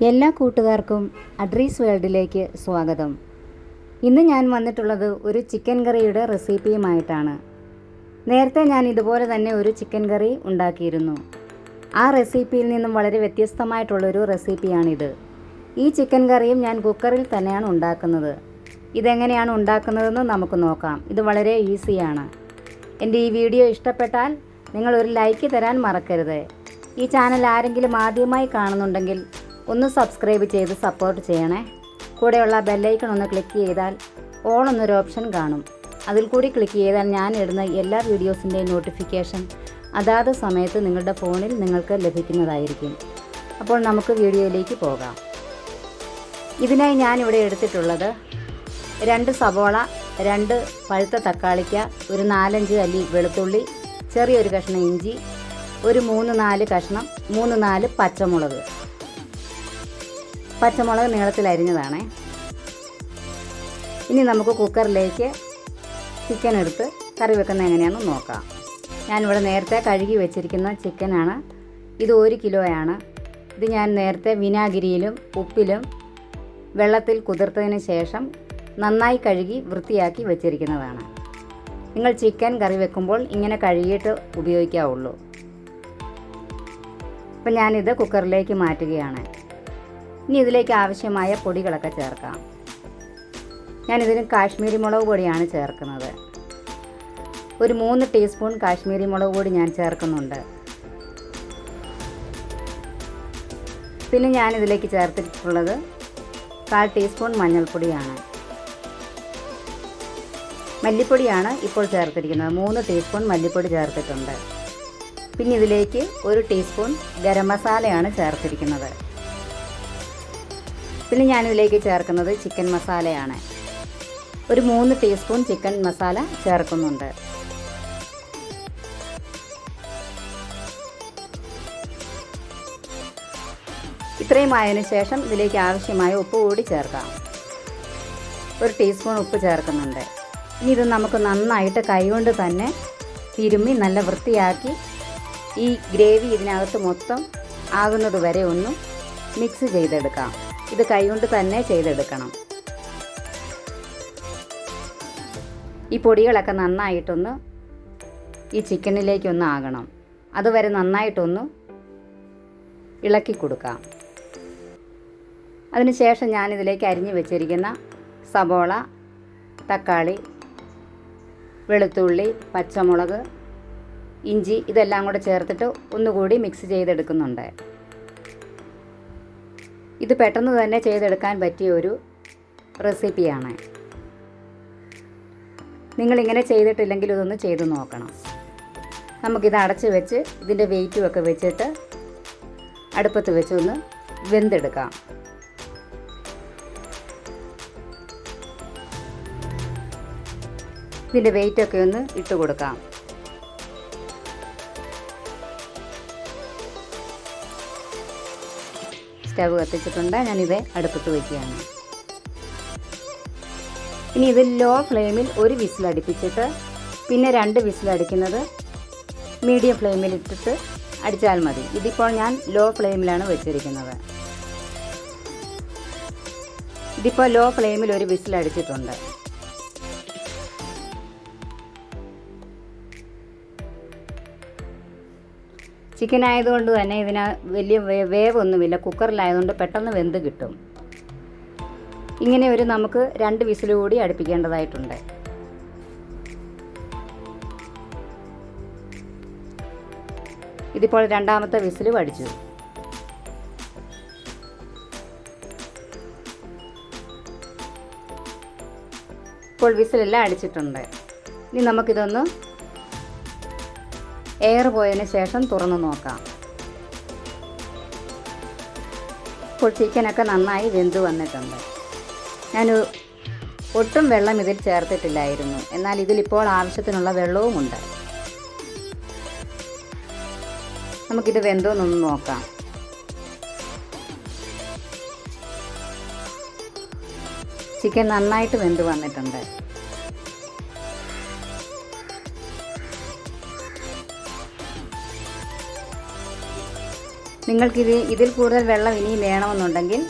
എല്ലാ കൂട്ടുകാർക്കും അഡ്രീസ് വേൾഡിലേക്ക് സ്വാഗതം. ഇന്ന് ഞാൻ വന്നിട്ടുള്ളത് ഒരു ചിക്കൻ കറിയുടെ റെസിപ്പിയുമായിട്ടാണ്. നേരത്തെ ഞാൻ ഇതുപോലെ തന്നെ ഒരു ചിക്കൻ കറി ഉണ്ടാക്കിയിരുന്നു. ആ റെസിപ്പിയിൽ നിന്നും വളരെ വ്യത്യസ്തമായിട്ടുള്ളൊരു റെസിപ്പിയാണിത്. ഈ ചിക്കൻ കറിയും ഞാൻ കുക്കറിൽ തന്നെയാണ് ഉണ്ടാക്കുന്നത്. ഇതെങ്ങനെയാണ് ഉണ്ടാക്കുന്നതെന്ന് നമുക്ക് നോക്കാം. ഇത് വളരെ ഈസിയാണ്. എൻ്റെ ഈ വീഡിയോ ഇഷ്ടപ്പെട്ടാൽ നിങ്ങൾ ഒരു ലൈക്ക് തരാൻ മറക്കരുത്. ഈ ചാനൽ ആരെങ്കിലും ആദ്യമായി കാണുന്നുണ്ടെങ്കിൽ ഒന്ന് സബ്സ്ക്രൈബ് ചെയ്ത് സപ്പോർട്ട് ചെയ്യണേ. കൂടെയുള്ള ബെല്ലൈക്കൺ ഒന്ന് ക്ലിക്ക് ചെയ്താൽ ഓൾ എന്നൊരു ഓപ്ഷൻ കാണും. അതിൽ കൂടി ക്ലിക്ക് ചെയ്താൽ ഞാൻ ഇടുന്ന എല്ലാ വീഡിയോസിൻ്റെയും നോട്ടിഫിക്കേഷൻ അതാത് സമയത്ത് നിങ്ങളുടെ ഫോണിൽ നിങ്ങൾക്ക് ലഭിക്കുന്നതായിരിക്കും. അപ്പോൾ നമുക്ക് വീഡിയോയിലേക്ക് പോകാം. ഇതിനായി ഞാനിവിടെ എടുത്തിട്ടുള്ളത് 2 സവോള, 2 പഴുത്ത തക്കാളിക്ക, ഒരു 4-5 അല്ലി വെളുത്തുള്ളി, ചെറിയൊരു കഷ്ണം ഇഞ്ചി, ഒരു 3-4 കഷ്ണം 3-4 പച്ചമുളക് നീളത്തിൽ അരിഞ്ഞതാണ്. ഇനി നമുക്ക് കുക്കറിലേക്ക് ചിക്കൻ എടുത്ത് കറി വെക്കുന്നത് എങ്ങനെയാണെന്ന് നോക്കാം. ഞാനിവിടെ നേരത്തെ കഴുകി വെച്ചിരിക്കുന്ന ചിക്കനാണ്. ഇത് 1 കിലോയാണ്. ഇത് ഞാൻ നേരത്തെ വിനാഗിരിയിലും ഉപ്പിലും വെള്ളത്തിൽ കുതിർത്തതിന് ശേഷം നന്നായി കഴുകി വൃത്തിയാക്കി വെച്ചിരിക്കുന്നതാണ്. നിങ്ങൾ ചിക്കൻ കറി വെക്കുമ്പോൾ ഇങ്ങനെ കഴുകിയിട്ട് ഉപയോഗിക്കാവുള്ളൂ. അപ്പം ഞാനിത് കുക്കറിലേക്ക് മാറ്റുകയാണ്. ഇനി ഇതിലേക്ക് ആവശ്യമായ പൊടികളൊക്കെ ചേർക്കാം. ഞാനിതിന് കാശ്മീരി മുളക് പൊടിയാണ് ചേർക്കുന്നത്. ഒരു 3 ടീസ്പൂൺ കാശ്മീരി മുളക് പൊടി ഞാൻ ചേർക്കുന്നുണ്ട്. പിന്നെ ഞാനിതിലേക്ക് ചേർത്തിട്ടുള്ളത് 1/4 ടീസ്പൂൺ മഞ്ഞൾപ്പൊടിയാണ്. മല്ലിപ്പൊടിയാണ് ഇപ്പോൾ ചേർത്തിരിക്കുന്നത്. 3 ടീസ്പൂൺ മല്ലിപ്പൊടി ചേർത്തിട്ടുണ്ട്. പിന്നെ ഇതിലേക്ക് 1 ടീസ്പൂൺ ഗരം മസാലയാണ് ചേർത്തിരിക്കുന്നത്. പിന്നെ ഞാനിതിലേക്ക് ചേർക്കുന്നത് ചിക്കൻ മസാലയാണ്. ഒരു 3 ടീസ്പൂൺ ചിക്കൻ മസാല ചേർക്കുന്നുണ്ട്. ഇത്രയും ആയതിനു ശേഷം ഇതിലേക്ക് ആവശ്യമായ ഉപ്പ് കൂടി ചേർക്കാം. 1 ടീസ്പൂൺ ഉപ്പ് ചേർക്കുന്നുണ്ട്. ഇനി ഇത് നമുക്ക് നന്നായിട്ട് കൈകൊണ്ട് തന്നെ തിരുമ്മി നല്ല വൃത്തിയാക്കി ഈ ഗ്രേവി ഇതിനകത്ത് മൊത്തം ആകുന്നത് വരെ ഒന്ന് മിക്സ് ചെയ്തെടുക്കാം. ഇത് കൈകൊണ്ട് തന്നെ ചെയ്തെടുക്കണം. ഈ പൊടികളൊക്കെ നന്നായിട്ടൊന്ന് ഈ ചിക്കനിലേക്കൊന്ന് ആകണം. അതുവരെ നന്നായിട്ടൊന്ന് ഇളക്കി കൊടുക്കാം. അതിനുശേഷം ഞാനിതിലേക്ക് അരിഞ്ഞു വെച്ചിരിക്കുന്ന സവോള, തക്കാളി, വെളുത്തുള്ളി, പച്ചമുളക്, ഇഞ്ചി ഇതെല്ലാം കൂടെ ചേർത്തിട്ട് ഒന്നുകൂടി മിക്സ് ചെയ്തെടുക്കുന്നുണ്ട്. ഇത് പെട്ടെന്ന് തന്നെ ചെയ്തെടുക്കാൻ പറ്റിയ ഒരു റെസിപ്പിയാണ്. നിങ്ങളിങ്ങനെ ചെയ്തിട്ടില്ലെങ്കിൽ ഇതൊന്ന് ചെയ്ത് നോക്കണം. നമുക്കിത് അടച്ച് വെച്ച് ഇതിൻ്റെ വെയിറ്റുമൊക്കെ വെച്ചിട്ട് അടുപ്പത്ത് വെച്ചൊന്ന് വെന്തെടുക്കാം. ഇതിൻ്റെ വെയിറ്റൊക്കെ ഒന്ന് ഇട്ട് കൊടുക്കാം. സ്റ്റവ് കത്തിച്ചിട്ടുണ്ട്. ഞാനിത് അടുപ്പത്ത് വയ്ക്കുകയാണ്. ഇനി ഇത് ലോ ഫ്ലെയിമിൽ 1 വിസിൽ അടുപ്പിച്ചിട്ട് പിന്നെ 2 വിസിൽ അടിക്കുന്നത് മീഡിയം ഫ്ലെയിമിൽ ഇട്ടിട്ട് അടിച്ചാൽ മതി. ഇതിപ്പോൾ ഞാൻ ലോ ഫ്ലെയിമിലാണ് വെച്ചിരിക്കുന്നത്. ഇതിപ്പോൾ ലോ ഫ്ലെയിമിൽ 1 വിസിൽ അടിച്ചിട്ടുണ്ട്. ചിക്കൻ ആയതുകൊണ്ട് തന്നെ ഇതിന് വലിയ വേവൊന്നുമില്ല. കുക്കറിലായതുകൊണ്ട് പെട്ടെന്ന് വെന്ത് കിട്ടും. ഇങ്ങനെ നമുക്ക് 2 വിസിൽ കൂടി അടുപ്പിക്കേണ്ടതായിട്ടുണ്ട്. ഇതിപ്പോൾ 2ാമത്തെ വിസിൽ അടിച്ചു. ഇപ്പോൾ വിസിലെല്ലാം അടിച്ചിട്ടുണ്ട്. ഇനി നമുക്കിതൊന്ന് എയർ പോയതിന് ശേഷം തുറന്ന് നോക്കാം. ഇപ്പോൾ ചിക്കനൊക്കെ നന്നായി വെന്ത് വന്നിട്ടുണ്ട്. ഞാൻ ഒട്ടും വെള്ളം ഇതിൽ ചേർത്തിട്ടില്ലായിരുന്നു. എന്നാൽ ഇതിലിപ്പോൾ ആവശ്യത്തിനുള്ള വെള്ളവുമുണ്ട്. നമുക്കിത് വെന്തോന്നൊന്ന് നോക്കാം. ചിക്കൻ നന്നായിട്ട് വെന്ത് വന്നിട്ടുണ്ട്. ഇതിൽ കൂടുതൽ വെള്ളം ഇനിയും വേണമെന്നുണ്ടെങ്കിൽ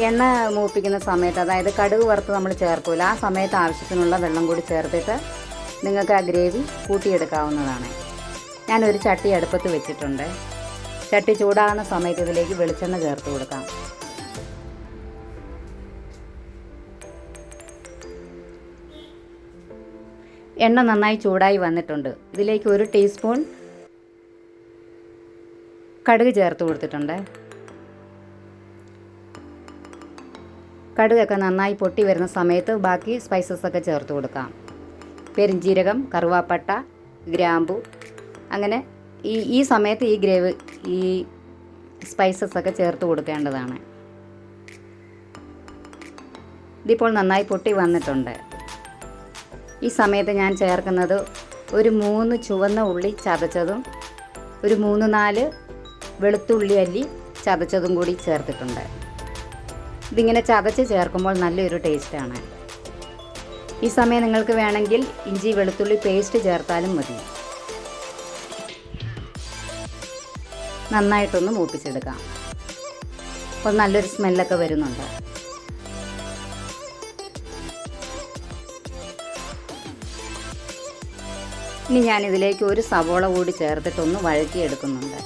എണ്ണ മൂപ്പിക്കുന്ന സമയത്ത്, അതായത് കടുക് വറുത്ത് നമ്മൾ ചേർക്കില്ല, ആ സമയത്ത് ആവശ്യത്തിനുള്ള വെള്ളം കൂടി ചേർത്തിട്ട് നിങ്ങൾക്ക് ആ ഗ്രേവി കൂട്ടിയെടുക്കാവുന്നതാണ്. ഞാനൊരു ചട്ടി അടുപ്പത്ത് വെച്ചിട്ടുണ്ട്. ചട്ടി ചൂടാകുന്ന സമയത്ത് ഇതിലേക്ക് വെളിച്ചെണ്ണ ചേർത്ത് കൊടുക്കാം. എണ്ണ നന്നായി ചൂടായി വന്നിട്ടുണ്ട്. ഇതിലേക്ക് 1 ടീസ്പൂൺ കടുക് ചേർത്ത് കൊടുത്തിട്ടുണ്ട്. കടുകൊക്കെ നന്നായി പൊട്ടി വരുന്ന സമയത്ത് ബാക്കി സ്പൈസസൊക്കെ ചേർത്ത് കൊടുക്കാം. പെരിഞ്ജീരകം, കറുവാപ്പട്ട, ഗ്രാമ്പു, അങ്ങനെ ഈ സമയത്ത് ഈ സ്പൈസസൊക്കെ ചേർത്ത് കൊടുക്കേണ്ടതാണ്. ഇതിപ്പോൾ നന്നായി പൊട്ടി വന്നിട്ടുണ്ട്. ഈ സമയത്ത് ഞാൻ ചേർക്കുന്നത് ഒരു 3 ചുവന്ന ഉള്ളി ചതച്ചതും ഒരു 3-4 വെളുത്തുള്ളി അല്ലി ചതച്ചതും കൂടി ചേർത്തിട്ടുണ്ട്. ഇതിങ്ങനെ ചതച്ച് ചേർക്കുമ്പോൾ നല്ലൊരു ടേസ്റ്റാണ്. ഈ സമയം നിങ്ങൾക്ക് വേണമെങ്കിൽ ഇഞ്ചി വെളുത്തുള്ളി പേസ്റ്റ് ചേർത്താലും മതി. നന്നായിട്ടൊന്ന് മൂപ്പിച്ചെടുക്കാം. അപ്പോൾ നല്ലൊരു സ്മെല്ലൊക്കെ വരുന്നുണ്ട്. ഇനി ഞാനിതിലേക്ക് 1 സവോള കൂടി ചേർത്തിട്ടൊന്ന് വഴറ്റിയെടുക്കുന്നുണ്ട്.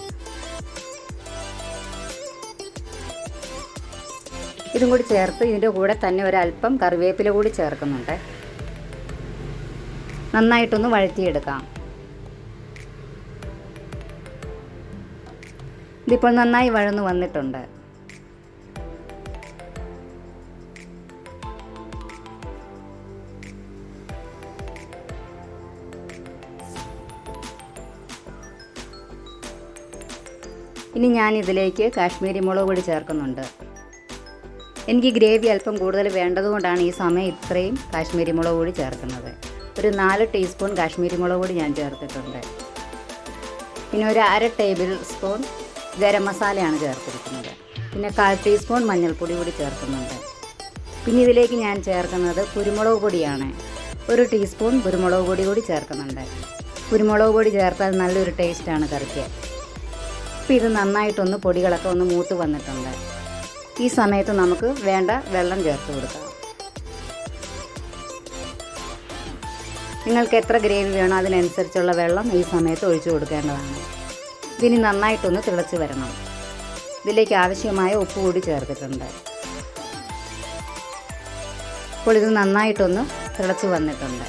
ഇതും കൂടി ചേർത്ത് ഇതിൻ്റെ കൂടെ തന്നെ ഒരല്പം കറിവേപ്പില കൂടി ചേർക്കുന്നുണ്ട്. നന്നായിട്ടൊന്ന് വഴറ്റിയെടുക്കാം. ഇതിപ്പോൾ നന്നായി വഴന്നു വന്നിട്ടുണ്ട്. ഇനി ഞാൻ ഇതിലേക്ക് കാശ്മീരി മുളക് പൊടി ചേർക്കുന്നുണ്ട്. എനിക്ക് ഗ്രേവി അല്പം കൂടുതൽ വേണ്ടതുകൊണ്ടാണ് ഈ സമയം ഇത്രയും കാശ്മീരി മുളക് പൊടി ചേർക്കുന്നത്. ഒരു 4 ടീസ്പൂൺ കാശ്മീരി മുളക് പൊടി ഞാൻ ചേർത്തിട്ടുണ്ട്. പിന്നെ ഒരു 1/2 ടേബിൾ സ്പൂൺ ഗരം മസാലയാണ് ചേർത്തിരിക്കുന്നത്. പിന്നെ 1/4 ടീസ്പൂൺ മഞ്ഞൾപ്പൊടി കൂടി ചേർക്കുന്നുണ്ട്. പിന്നെ ഇതിലേക്ക് ഞാൻ ചേർക്കുന്നത് കുരുമുളക് പൊടിയാണ്. 1 ടീസ്പൂൺ കുരുമുളക് പൊടി കൂടി ചേർക്കുന്നുണ്ട്. കുരുമുളക് പൊടി ചേർത്താൽ നല്ലൊരു ടേസ്റ്റാണ് കറിക്ക്. അപ്പോൾ ഇത് നന്നായിട്ടൊന്ന് പൊടികളൊക്കെ ഒന്ന് മൂത്ത് വന്നിട്ടുണ്ട്. ഈ സമയത്ത് നമുക്ക് വേണ്ട വെള്ളം ചേർത്ത് കൊടുക്കാം. നിങ്ങൾക്ക് എത്ര ഗ്രേവി വേണോ അതിനനുസരിച്ചുള്ള വെള്ളം ഈ സമയത്ത് ഒഴിച്ചു കൊടുക്കേണ്ടതാണ്. ഇതിനി നന്നായിട്ടൊന്ന് തിളച്ച് വരണം. ഇതിലേക്ക് ആവശ്യമായ ഉപ്പ് കൂടി ചേർത്തിട്ടുണ്ട്. അപ്പോൾ ഇത് നന്നായിട്ടൊന്ന് തിളച്ച് വന്നിട്ടുണ്ട്.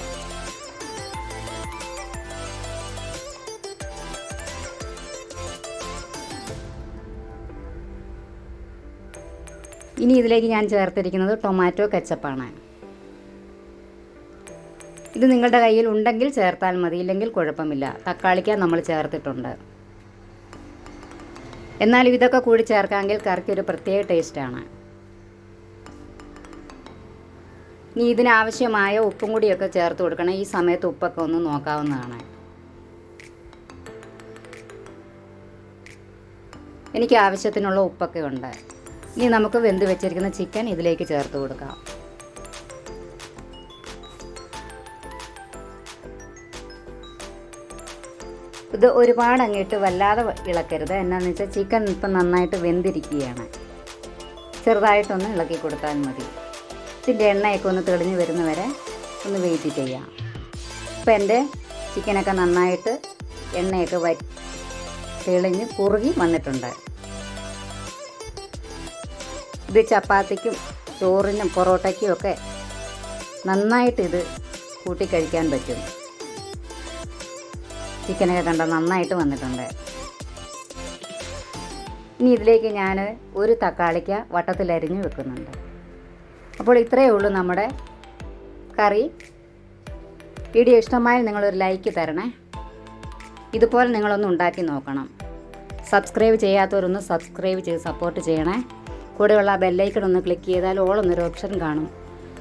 ഇനി ഇതിലേക്ക് ഞാൻ ചേർത്തിരിക്കുന്നത് ടൊമാറ്റോ കെച്ചപ്പാണ്. ഇത് നിങ്ങളുടെ കയ്യിൽ ഉണ്ടെങ്കിൽ ചേർത്താൽ മതി, ഇല്ലെങ്കിൽ കുഴപ്പമില്ല. തക്കാളിക്ക നമ്മൾ ചേർത്തിട്ടുണ്ട്. എന്നാലും ഇതൊക്കെ കൂടി ചേർക്കാമെങ്കിൽ കറിക്കൊരു പ്രത്യേക ടേസ്റ്റാണ്. ഇനി ഇതിനാവശ്യമായ ഉപ്പും കൂടിയൊക്കെ ചേർത്ത് കൊടുക്കണം. ഈ സമയത്ത് ഉപ്പൊക്കെ ഒന്ന് നോക്കാവുന്നതാണ്. എനിക്ക് ആവശ്യത്തിനുള്ള ഉപ്പൊക്കെ ഉണ്ട്. ഇനി നമുക്ക് വെന്ത് വെച്ചിരിക്കുന്ന ചിക്കൻ ഇതിലേക്ക് ചേർത്ത് കൊടുക്കാം. ഇത് ഒരുപാട് അങ്ങിട്ട് വല്ലാതെ ഇളക്കരുത്. എന്നാന്ന് വെച്ചാൽ ചിക്കൻ ഇപ്പം നന്നായിട്ട് വെന്തിരിക്കുകയാണ്. ചെറുതായിട്ടൊന്ന് ഇളക്കി കൊടുത്താൽ മതി. ഇതിൻ്റെ എണ്ണയൊക്കെ ഒന്ന് തെളിഞ്ഞ് വരുന്നവരെ ഒന്ന് വെയിറ്റ് ചെയ്യാം. ഇപ്പം എൻ്റെ ചിക്കനൊക്കെ നന്നായിട്ട് എണ്ണയൊക്കെ തെളിഞ്ഞ് കുറുകി വന്നിട്ടുണ്ട്. ഇത് ചപ്പാത്തിക്കും ചോറിനും പൊറോട്ടയ്ക്കും ഒക്കെ നന്നായിട്ട് ഇത് കൂട്ടിക്കഴിക്കാൻ പറ്റും. ചിക്കനൊക്കെ കണ്ട നന്നായിട്ട് വന്നിട്ടുണ്ട്. ഇനി ഇതിലേക്ക് ഞാൻ 1 തക്കാളിക്ക വട്ടത്തിലരിഞ്ഞ് വെക്കുന്നുണ്ട്. അപ്പോൾ ഇത്രയേ ഉള്ളൂ നമ്മുടെ കറി. വീഡിയോ ഇഷ്ടമായാൽ നിങ്ങളൊരു ലൈക്ക് തരണേ. ഇതുപോലെ നിങ്ങളൊന്ന് ഉണ്ടാക്കി നോക്കണം. സബ്സ്ക്രൈബ് ചെയ്യാത്തവരൊന്ന് സബ്സ്ക്രൈബ് ചെയ്ത് സപ്പോർട്ട് ചെയ്യണേ. കൂടെയുള്ള ബെല്ലൈക്കൺ ഒന്ന് ക്ലിക്ക് ചെയ്താൽ ഓൾ എന്നൊരു ഓപ്ഷൻ കാണും.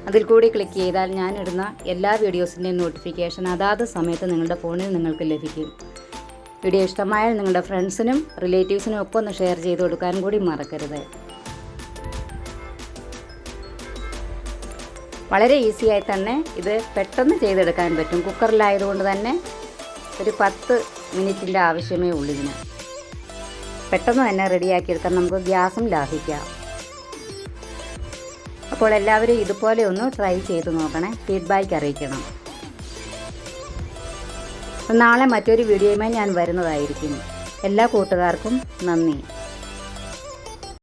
അതിൽ കൂടി ക്ലിക്ക് ചെയ്താൽ ഞാനിടുന്ന എല്ലാ വീഡിയോസിൻ്റെയും നോട്ടിഫിക്കേഷൻ അതാത് സമയത്ത് നിങ്ങളുടെ ഫോണിൽ നിങ്ങൾക്ക് ലഭിക്കും. വീഡിയോ ഇഷ്ടമായാൽ നിങ്ങളുടെ ഫ്രണ്ട്സിനും റിലേറ്റീവ്സിനും ഒക്കെ ഒന്ന് ഷെയർ ചെയ്ത് കൊടുക്കാൻ കൂടി മറക്കരുത്. വളരെ ഈസിയായി തന്നെ ഇത് പെട്ടെന്ന് ചെയ്തെടുക്കാൻ പറ്റും. കുക്കറിലായതുകൊണ്ട് തന്നെ ഒരു 10 മിനിറ്റിൻ്റെ ആവശ്യമേ ഉള്ളൂ ഇതിന്. പെട്ടെന്ന് തന്നെ റെഡിയാക്കിയെടുക്കാം, നമുക്ക് ഗ്യാസും ലാഭിക്കാം. അപ്പോൾ എല്ലാവരും ഇതുപോലെ ഒന്ന് ട്രൈ ചെയ്ത് നോക്കണേ, ഫീഡ്ബാക്ക് അറിയിക്കണം. നാളെ മറ്റൊരു വീഡിയോയുമായി ഞാൻ വരുന്നതായിരിക്കും. എല്ലാ കൂട്ടുകാർക്കും നന്ദി.